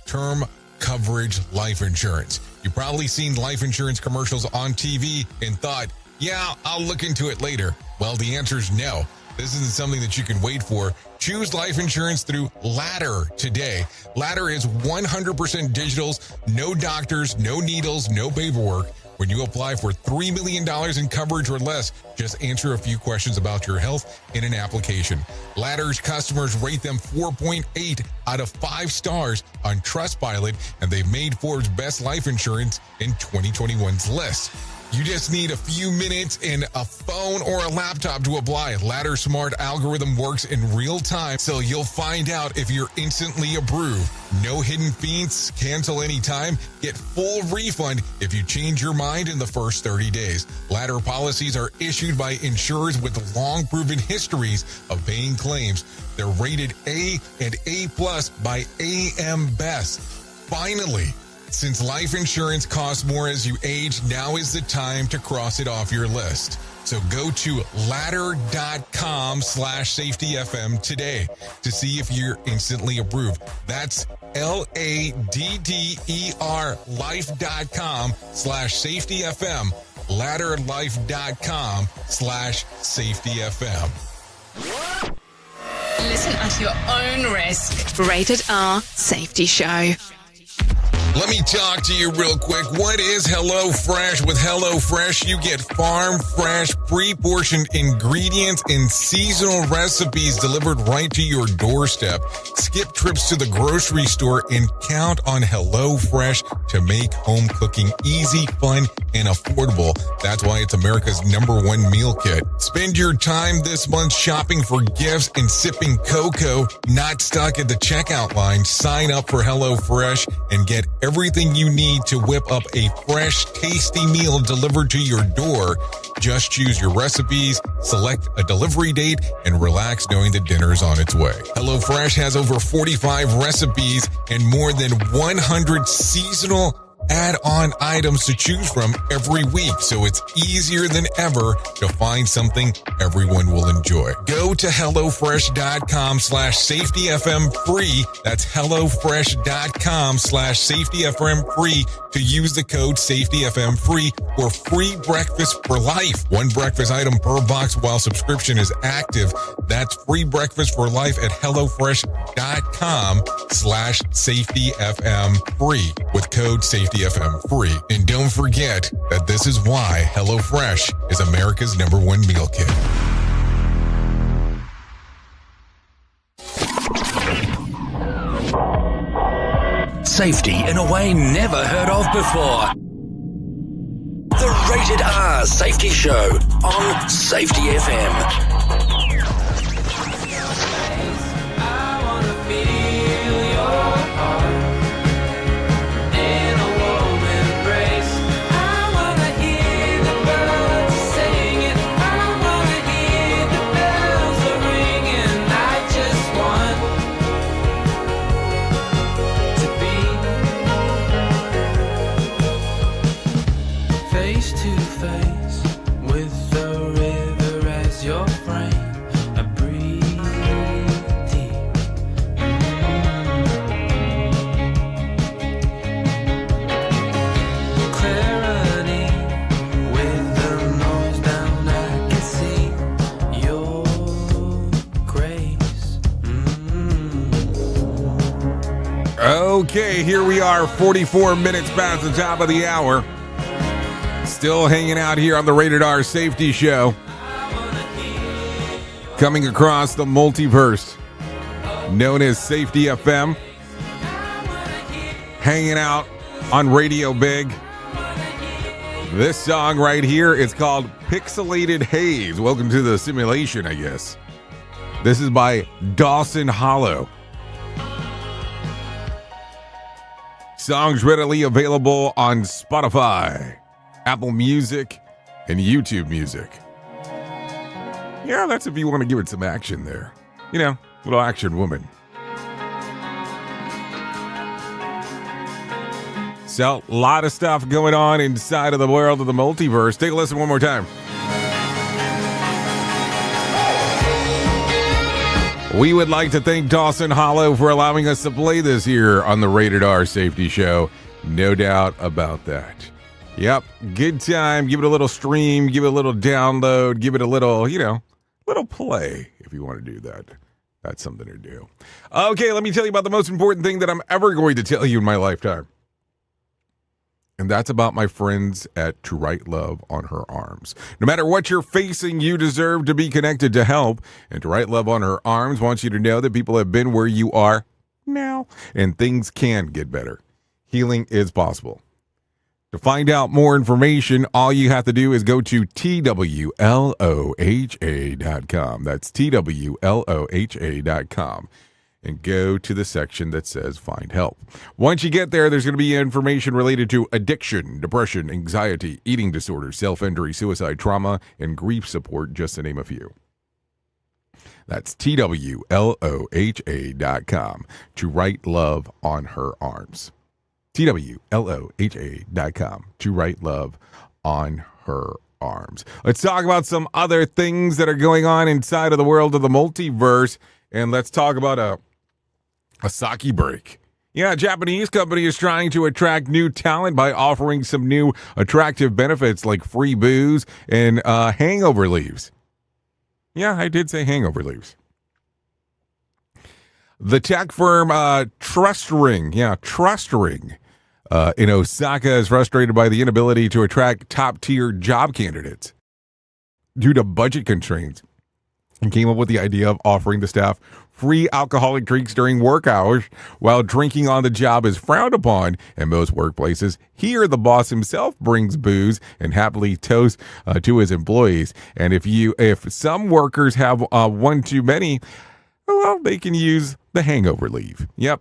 term coverage life insurance. You've probably seen life insurance commercials on TV and thought, yeah, I'll look into it later. Well, the answer is no. This isn't something that you can wait for. Choose life insurance through Ladder today. Ladder is 100% digitals, no doctors, no needles, no paperwork. When you apply for $3 million in coverage or less, just answer a few questions about your health in an application. Ladder's customers rate them 4.8 out of 5 stars on Trustpilot, and they've made Forbes' best life insurance in 2021's list. You just need a few minutes and a phone or a laptop to apply. Ladder's smart algorithm works in real time, so you'll find out if you're instantly approved. No hidden fees, cancel anytime, get full refund if you change your mind in the first 30 days. Ladder policies are issued by insurers with long proven histories of paying claims. They're rated A and A+ by AM Best. Finally, since life insurance costs more as you age, now is the time to cross it off your list. So go to ladder.com/safetyfm today to see if you're instantly approved. That's LADDER life.com/safetyfm. Ladderlife.com/safetyfm. Listen at your own risk. Rated R Safety Show. Let me talk to you real quick. What is HelloFresh? With HelloFresh, you get farm fresh, pre-portioned ingredients and seasonal recipes delivered right to your doorstep. Skip trips to the grocery store and count on HelloFresh to make home cooking easy, fun, and affordable. That's why it's America's #1 meal kit. Spend your time this month shopping for gifts and sipping cocoa, not stuck at the checkout line. Sign up for HelloFresh and get everything you need to whip up a fresh, tasty meal delivered to your door. Just choose your recipes, select a delivery date, and relax knowing that dinner is on its way. HelloFresh has over 45 recipes and more than 100 seasonal add-on items to choose from every week, so it's easier than ever to find something everyone will enjoy. Go to HelloFresh.com/safetyfm free. That's HelloFresh.com/safetyfm free to use the code safetyfm free for free breakfast for life. One breakfast item per box while subscription is active. That's free breakfast for life at HelloFresh.com/safetyfm free with code safetyfm free. And don't forget that this is why HelloFresh is America's #1 meal kit. Safety in a way never heard of before. The Rated R Safety Show on Safety FM. Okay, here we are, 44 minutes past the top of the hour. Still hanging out here on the Rated R Safety Show. Coming across the multiverse, known as Safety FM. Hanging out on Radio Big. This song right here is called Pixelated Haze. Welcome to the simulation, I guess. This is by Dawson Hollow. Songs readily available on Spotify, Apple Music, and YouTube Music. Yeah, that's if you want to give it some action there. You know, little action woman. So, a lot of stuff going on inside of the world of the multiverse. Take a listen one more time. We would like to thank Dawson Hollow for allowing us to play this here on the Rated R Safety Show. No doubt about that. Yep, good time. Give it a little stream, give it a little download, give it a little, little play if you want to do that. That's something to do. Okay, let me tell you about the most important thing that I'm ever going to tell you in my lifetime. And that's about my friends at To Write Love on Her Arms. No matter what you're facing, you deserve to be connected to help. And To Write Love on Her Arms wants you to know that people have been where you are now, and things can get better. Healing is possible. To find out more information, all you have to do is go to TWLOHA.com. That's TWLOHA.com. And go to the section that says Find Help. Once you get there, there's going to be information related to addiction, depression, anxiety, eating disorders, self-injury, suicide, trauma, and grief support, just to name a few. That's TWLOHA.com. To Write Love on Her Arms. TWLOHA.com. To Write Love on Her Arms. Let's talk about some other things that are going on inside of the world of the multiverse. And let's talk about a sake break. Yeah, a Japanese company is trying to attract new talent by offering some new attractive benefits like free booze and hangover leaves. Yeah, I did say hangover leaves. The tech firm TrustRing in Osaka is frustrated by the inability to attract top-tier job candidates due to budget constraints, and came up with the idea of offering the staff free alcoholic drinks during work hours. While drinking on the job is frowned upon in most workplaces, here the boss himself brings booze and happily toasts to his employees. And if some workers have one too many, well, they can use the hangover leave. Yep.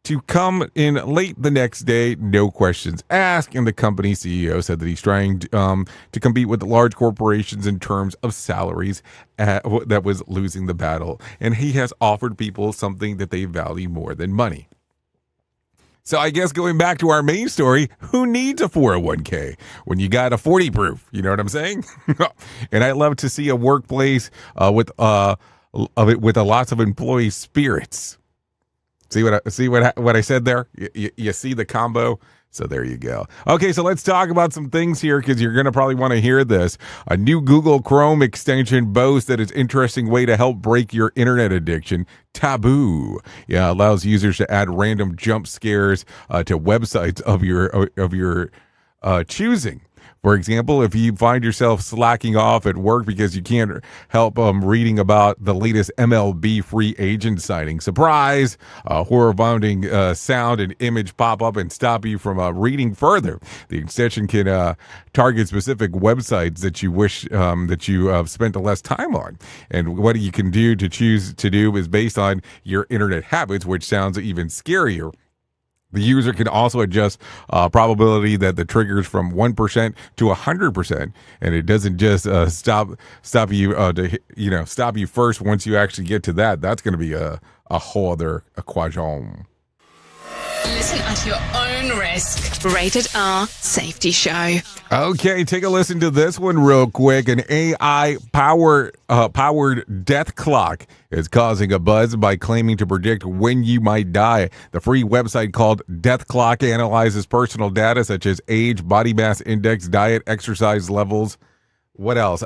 To come in late the next day, no questions asked. And the company CEO said that he's trying to compete with the large corporations in terms of salaries that was losing the battle. And he has offered people something that they value more than money. So I guess going back to our main story, who needs a 401k when you got a 40 proof? You know what I'm saying? And I love to see a workplace with lots of employee spirits. See what I said there? You see the combo? So there you go. Okay, so let's talk about some things here because you're going to probably want to hear this. A new Google Chrome extension boasts that it's an interesting way to help break your internet addiction. Taboo. Yeah, allows users to add random jump scares to websites of your choosing. For example, if you find yourself slacking off at work because you can't help reading about the latest MLB free agent signing, surprise, horror-bounding sound and image pop up and stop you from reading further. The extension can target specific websites that you wish that you spent less time on. And what you can do to choose to do is based on your internet habits, which sounds even scarier. The user can also adjust probability that the triggers from 1% to 100%, and it doesn't just stop you stop you first. Once you actually get to that, that's going to be a whole other equation. Listen at your own risk. Rated R Safety Show. Okay, take a listen to this one real quick. An AI powered death clock is causing a buzz by claiming to predict when you might die. The free website called Death Clock analyzes personal data such as age, body mass index, diet, exercise levels. What else?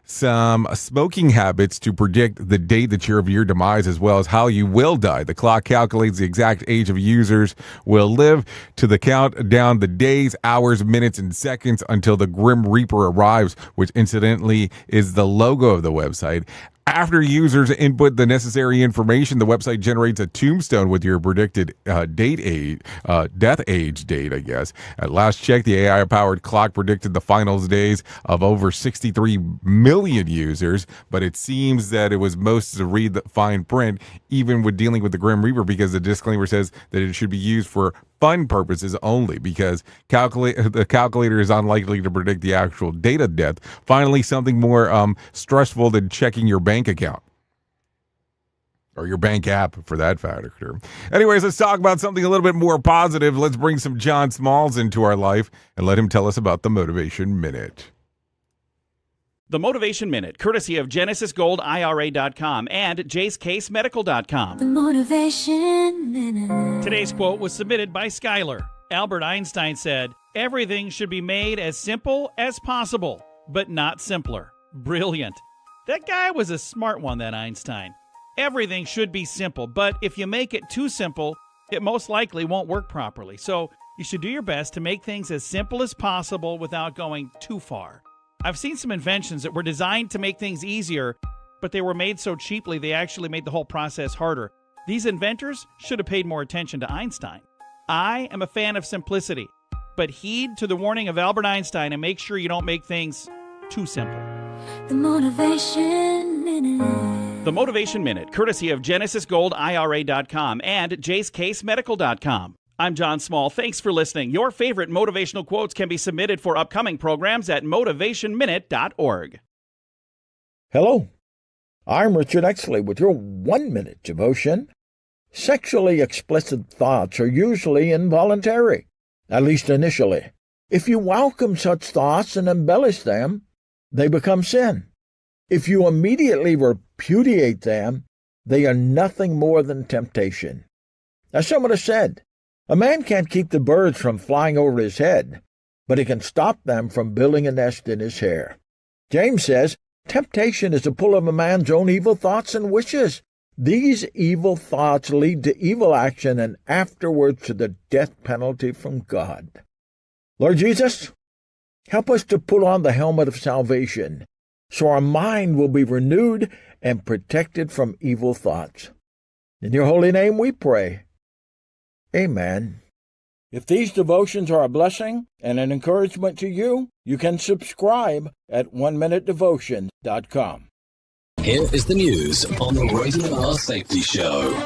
Some smoking habits to predict the date that you're of your demise, as well as how you will die. The clock calculates the exact age of users will live to the count down the days, hours, minutes, and seconds until the Grim Reaper arrives, which incidentally is the logo of the website. After users input the necessary information, the website generates a tombstone with your predicted death age date, I guess. At last check, the AI-powered clock predicted the final days of over 63 million users, but it seems that it was most to read the fine print, even with dealing with the Grim Reaper, because the disclaimer says that it should be used for fun purposes only, because the calculator is unlikely to predict the actual date of death. Finally, something more stressful than checking your bank account. Or your bank app, for that factor. Anyways, let's talk about something a little bit more positive. Let's bring some John Smalls into our life and let him tell us about the Motivation Minute. The Motivation Minute, courtesy of GenesisGoldIRA.com and JaceCaseMedical.com. The Motivation Minute. Today's quote was submitted by Skylar. Albert Einstein said, "Everything should be made as simple as possible, but not simpler." Brilliant. That guy was a smart one, that Einstein. Everything should be simple, but if you make it too simple, it most likely won't work properly. So you should do your best to make things as simple as possible without going too far. I've seen some inventions that were designed to make things easier, but they were made so cheaply they actually made the whole process harder. These inventors should have paid more attention to Einstein. I am a fan of simplicity, but heed to the warning of Albert Einstein and make sure you don't make things too simple. The Motivation Minute. The Motivation Minute, courtesy of GenesisGoldIRA.com and JaceCaseMedical.com. I'm John Small. Thanks for listening. Your favorite motivational quotes can be submitted for upcoming programs at motivationminute.org. Hello, I'm Richard Exley with your 1-minute devotion. Sexually explicit thoughts are usually involuntary, at least initially. If you welcome such thoughts and embellish them, they become sin. If you immediately repudiate them, they are nothing more than temptation. As someone has said, a man can't keep the birds from flying over his head, but he can stop them from building a nest in his hair. James says, temptation is the pull of a man's own evil thoughts and wishes. These evil thoughts lead to evil action and afterwards to the death penalty from God. Lord Jesus, help us to put on the helmet of salvation so our mind will be renewed and protected from evil thoughts. In your holy name we pray. Amen. If these devotions are a blessing and an encouragement to you, you can subscribe at oneminutedevotion.com. Here is the news on the Rated R Safety Show.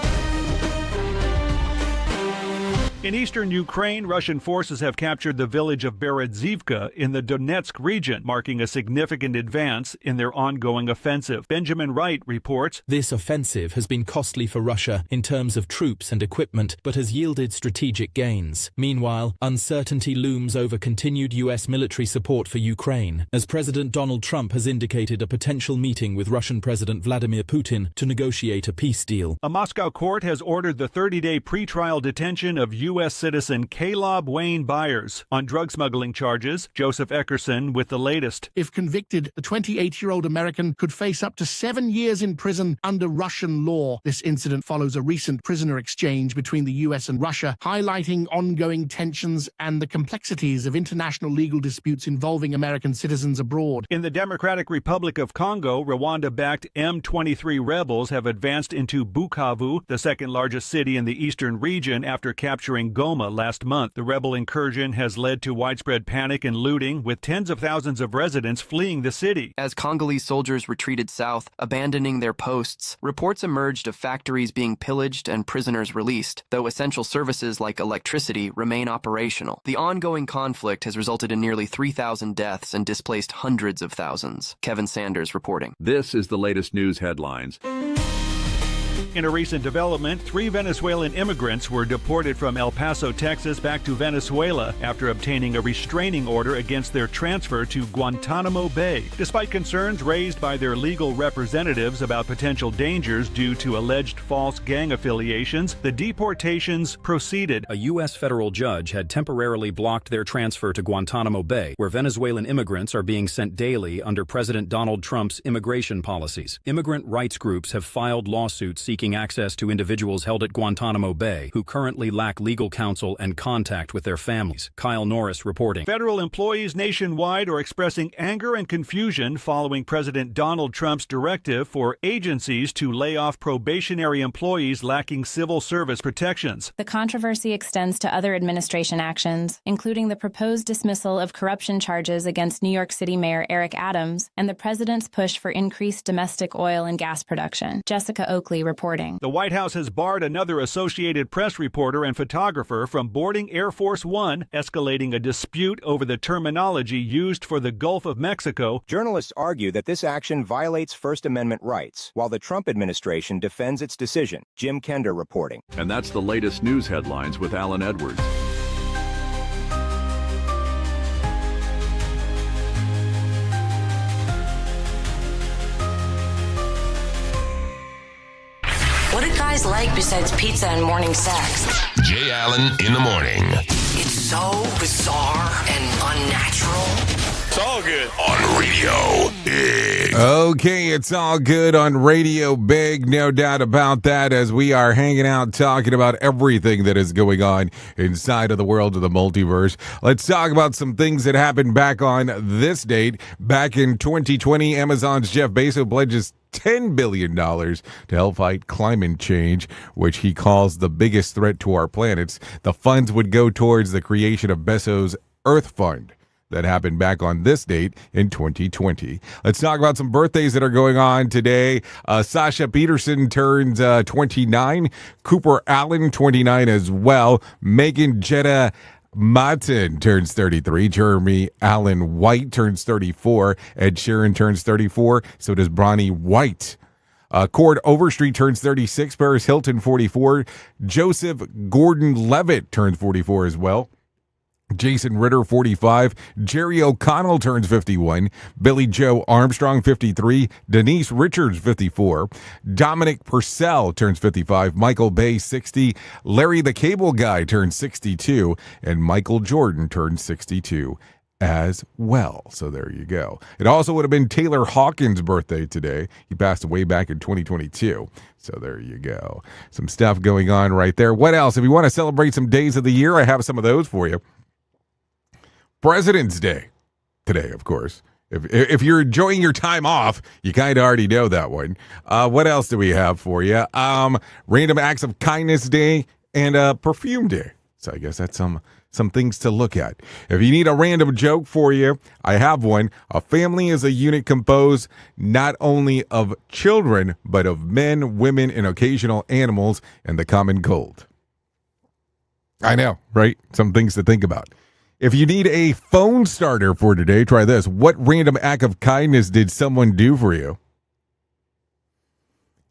In eastern Ukraine, Russian forces have captured the village of Berezivka in the Donetsk region, marking a significant advance in their ongoing offensive. Benjamin Wright reports, "This offensive has been costly for Russia in terms of troops and equipment, but has yielded strategic gains. Meanwhile, uncertainty looms over continued U.S. military support for Ukraine, as President Donald Trump has indicated a potential meeting with Russian President Vladimir Putin to negotiate a peace deal." A Moscow court has ordered the 30-day pretrial detention of U.S. citizen Caleb Wayne Byers on drug smuggling charges. Joseph Eckerson with the latest. If convicted, the 28-year-old American could face up to 7 years in prison under Russian law. This incident follows a recent prisoner exchange between the U.S. and Russia, highlighting ongoing tensions and the complexities of international legal disputes involving American citizens abroad. In the Democratic Republic of Congo, Rwanda-backed M23 rebels have advanced into Bukavu, the second largest city in the eastern region, after capturing Goma last month. The rebel incursion has led to widespread panic and looting, with tens of thousands of residents fleeing the city. As Congolese soldiers retreated south, abandoning their posts, reports emerged of factories being pillaged and prisoners released, though essential services like electricity remain operational. The ongoing conflict has resulted in nearly 3,000 deaths and displaced hundreds of thousands. Kevin Sanders reporting. This is the latest news headlines. In a recent development, 3 Venezuelan immigrants were deported from El Paso, Texas, back to Venezuela after obtaining a restraining order against their transfer to Guantanamo Bay. Despite concerns raised by their legal representatives about potential dangers due to alleged false gang affiliations, the deportations proceeded. A U.S. federal judge had temporarily blocked their transfer to Guantanamo Bay, where Venezuelan immigrants are being sent daily under President Donald Trump's immigration policies. Immigrant rights groups have filed lawsuits seeking access to individuals held at Guantanamo Bay who currently lack legal counsel and contact with their families. Kyle Norris reporting. Federal employees nationwide are expressing anger and confusion following President Donald Trump's directive for agencies to lay off probationary employees lacking civil service protections. The controversy extends to other administration actions, including the proposed dismissal of corruption charges against New York City Mayor Eric Adams and the president's push for increased domestic oil and gas production. Jessica Oakley reporting. reporting. The White House has barred another Associated Press reporter and photographer from boarding Air Force One, escalating a dispute over the terminology used for the Gulf of Mexico. Journalists argue that this action violates First Amendment rights, while the Trump administration defends its decision. Jim Kender reporting. And that's the latest news headlines with Alan Edwards. What do guys like besides pizza and morning sex? Jay Allen in the morning. It's so bizarre and unnatural. It's all good. On Radio Big. Okay, it's all good on Radio Big, no doubt about that, as we are hanging out talking about everything that is going on inside of the world of the multiverse. Let's talk about some things that happened back on this date. Back in 2020, Amazon's Jeff Bezos pledges $10 billion to help fight climate change, which he calls the biggest threat to our planets. The funds would go towards the creation of Bezos' Earth Fund. That happened back on this date in 2020. Let's talk about some birthdays that are going on today. Sasha Peterson turns 29. Cooper Allen, 29 as well. Megan Jetta Martin turns 33. Jeremy Allen White turns 34. Ed Sheeran turns 34. So does Bronny White. Cord Overstreet turns 36. Paris Hilton, 44. Joseph Gordon-Levitt turns 44 as well. Jason Ritter, 45. Jerry O'Connell turns 51. Billy Joe Armstrong, 53. Denise Richards, 54. Dominic Purcell turns 55. Michael Bay, 60. Larry the Cable Guy turns 62. And Michael Jordan turns 62 as well. So there you go. It also would have been Taylor Hawkins' birthday today. He passed away back in 2022. So there you go. Some stuff going on right there. What else? If you want to celebrate some days of the year, I have some of those for you. President's Day today, of course. If you're enjoying your time off, you kind of already know that one. What else do we have for you? Random Acts of Kindness Day and Perfume Day. So I guess that's some things to look at. If you need a random joke for you, I have one. A family is a unit composed not only of children, but of men, women, and occasional animals and the common cold. I know, right? Some things to think about. If you need a phone starter for today, try this. What random act of kindness did someone do for you?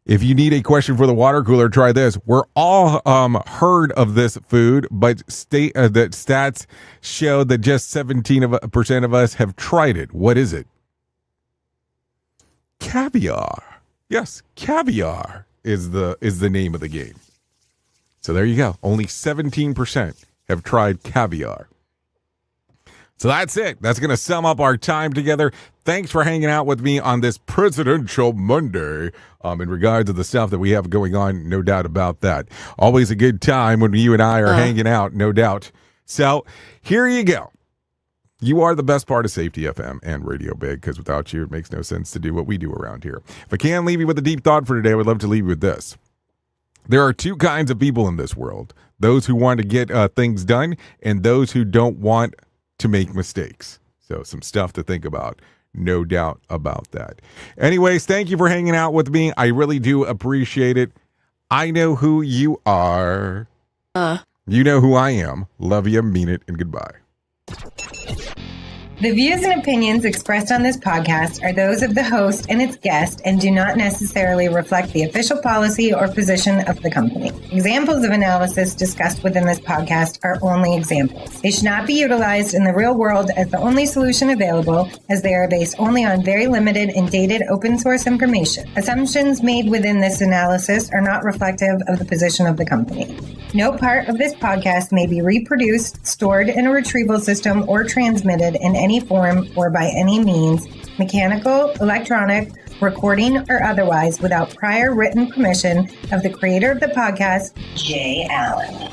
If you need a question for the water cooler, try this. We're all heard of this food, but that stats show that just 17% of us have tried it. What is it? Caviar. Yes, caviar is the name of the game. So there you go. Only 17% have tried caviar. So that's it. That's going to sum up our time together. Thanks for hanging out with me on this Presidential Monday in regards to the stuff that we have going on, no doubt about that. Always a good time when you and I are hanging out, no doubt. So here you go. You are the best part of Safety FM and Radio Big, because without you, it makes no sense to do what we do around here. If I can leave you with a deep thought for today, I would love to leave you with this. There are two kinds of people in this world. Those who want to get things done and those who don't want to make mistakes. So some stuff to think about. No doubt about that. Anyways, thank you for hanging out with me. I really do appreciate it. I know who you are. You know who I am. Love you, mean it, and goodbye. The views and opinions expressed on this podcast are those of the host and its guest and do not necessarily reflect the official policy or position of the company. Examples of analysis discussed within this podcast are only examples. They should not be utilized in the real world as the only solution available, as they are based only on very limited and dated open source information. Assumptions made within this analysis are not reflective of the position of the company. No part of this podcast may be reproduced, stored in a retrieval system, or transmitted in any form or by any means, mechanical, electronic, recording, or otherwise, without prior written permission of the creator of the podcast, Jay Allen.